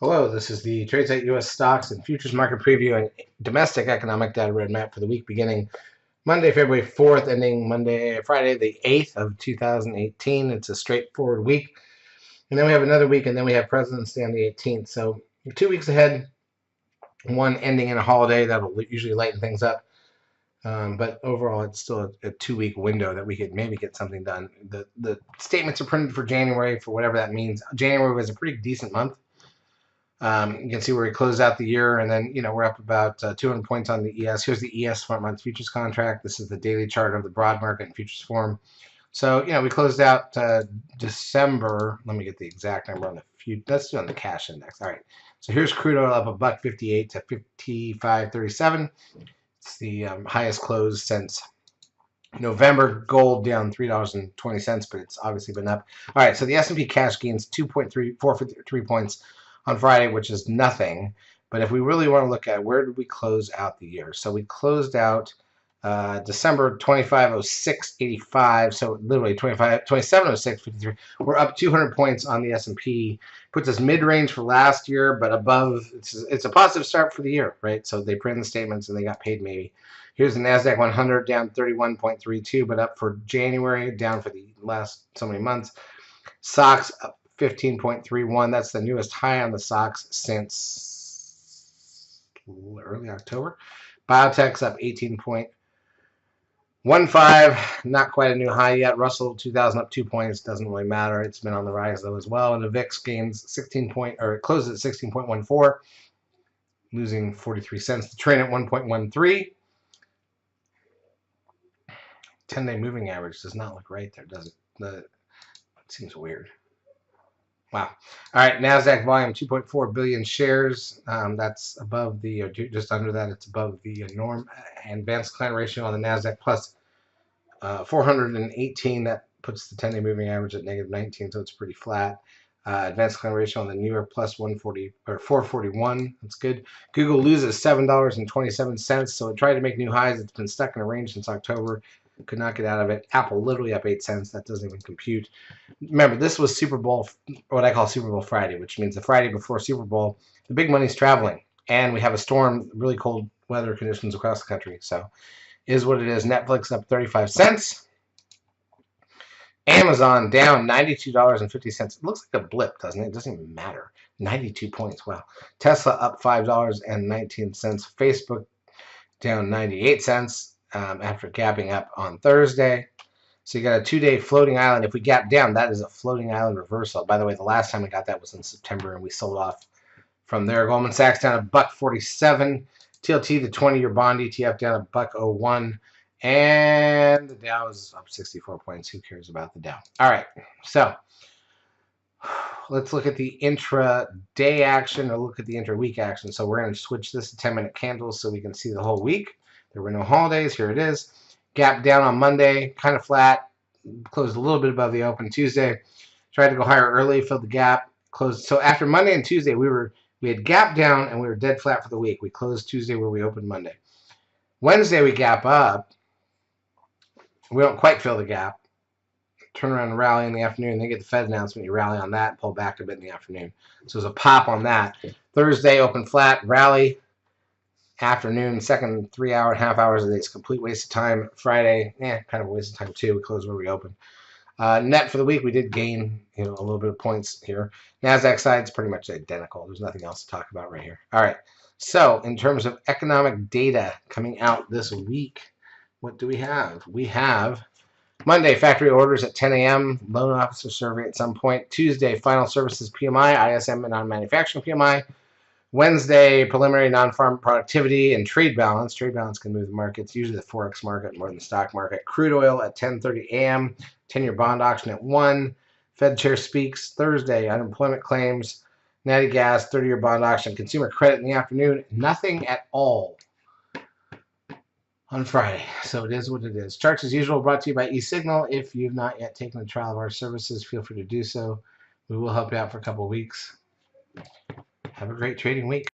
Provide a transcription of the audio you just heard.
Hello, this is the TradeSite U.S. Stocks and Futures Market Preview and Domestic Economic Data Roadmap for the week beginning Monday, February 4th, ending Friday the 8th of 2018. It's a straightforward week. And then we have another week, and then we have President's Day on the 18th. So 2 weeks ahead, one ending in a holiday. That'll usually lighten things up. But overall, it's still a 2 week window that we could maybe get something done. The statements are printed for January, for whatever that means. January was a pretty decent month. You can see where we closed out the year, and then we're up about 200 points on the ES. Here's the ES front month futures contract. This is the daily chart of the broad market and futures form. So we closed out December. Let me get the exact number on the let's do on the cash index. All right. So here's crude oil up $1.58 to 55.37. It's the highest close since November. Gold down $3.20, but it's obviously been up. All right. So the S&P cash gains 2.453 points on Friday, which is nothing. But if we really want to look at where did we close out the year? So we closed out December 2506.85, so literally 2706.53. We're up 200 points on the S&P. Puts us mid-range for last year, but above. It's a positive start for the year, right? So they printed the statements and they got paid maybe. Here's the NASDAQ 100 down 31.32, but up for January, down for the last so many months. SOX up 15.31. That's the newest high on the SOX since early October. Biotech's up 18.15. Not quite a new high yet. Russell 2000 up 2 points. Doesn't really matter. It's been on the rise though as well. And the VIX gains it closes at 16.14, losing 43 cents. The trend at 1.13. 10-day moving average does not look right there, does it? It seems weird. Wow. All right, NASDAQ volume 2.4 billion shares. That's above or just under that. It's above the norm. Advanced client ratio on the NASDAQ plus 418. That puts the 10-day moving average at -19, so it's pretty flat. Advanced client ratio on the New York plus 140 or 441. That's good. Google loses $7.27, so it tried to make new highs. It's been stuck in a range since October. Could not get out of it. Apple literally up 8 cents. That doesn't even compute. Remember, this was Super Bowl, what I call Super Bowl Friday, which means the Friday before Super Bowl. The big money's traveling, and we have a storm, really cold weather conditions across the country. So, is what it is. Netflix up 35 cents. Amazon down $92.50. It looks like a blip, doesn't it? It doesn't even matter. 92 points. Wow. Tesla up $5.19. Facebook down 98 cents. After gapping up on Thursday. So you got a 2-day floating island. If we gap down, that is a floating island reversal. By the way, the last time we got that was in September, and we sold off from there. Goldman Sachs down $1.47. TLT, the 20-year bond ETF, down $1.01. And the Dow is up 64 points. Who cares about the Dow? All right, so let's look at the intra-day action or look at the intra-week action. So we're going to switch this to 10-minute candles so we can see the whole week. There were no holidays. Here it is. Gap down on Monday, kind of flat. Closed a little bit above the open. Tuesday, tried to go higher early, filled the gap. Closed. So after Monday and Tuesday, we had gap down and we were dead flat for the week. We closed Tuesday where we opened Monday. Wednesday we gap up. We don't quite fill the gap. Turn around and rally in the afternoon. Then get the Fed announcement. You rally on that, pull back a bit in the afternoon. So there's a pop on that. Thursday open flat, rally. Afternoon, second 3 hour and a half hours of the day. It's a complete waste of time. Friday, kind of a waste of time too. We closed where we opened. Net for the week, we did gain a little bit of points here. NASDAQ side's pretty much identical. There's nothing else to talk about right here. All right. So in terms of economic data coming out this week, what do we have? We have Monday, factory orders at 10 a.m., loan officer survey at some point. Tuesday, final services PMI, ISM and non-manufacturing PMI. Wednesday, preliminary non-farm productivity and trade balance. Trade balance can move the markets, usually the Forex market more than the stock market. Crude oil at 10:30 a.m., 10-year bond auction at 1. Fed chair speaks Thursday, unemployment claims, natty gas, 30-year bond auction, consumer credit in the afternoon. Nothing at all on Friday. So it is what it is. Charts as usual brought to you by eSignal. If you've not yet taken the trial of our services, feel free to do so. We will help you out for a couple of weeks. Have a great trading week.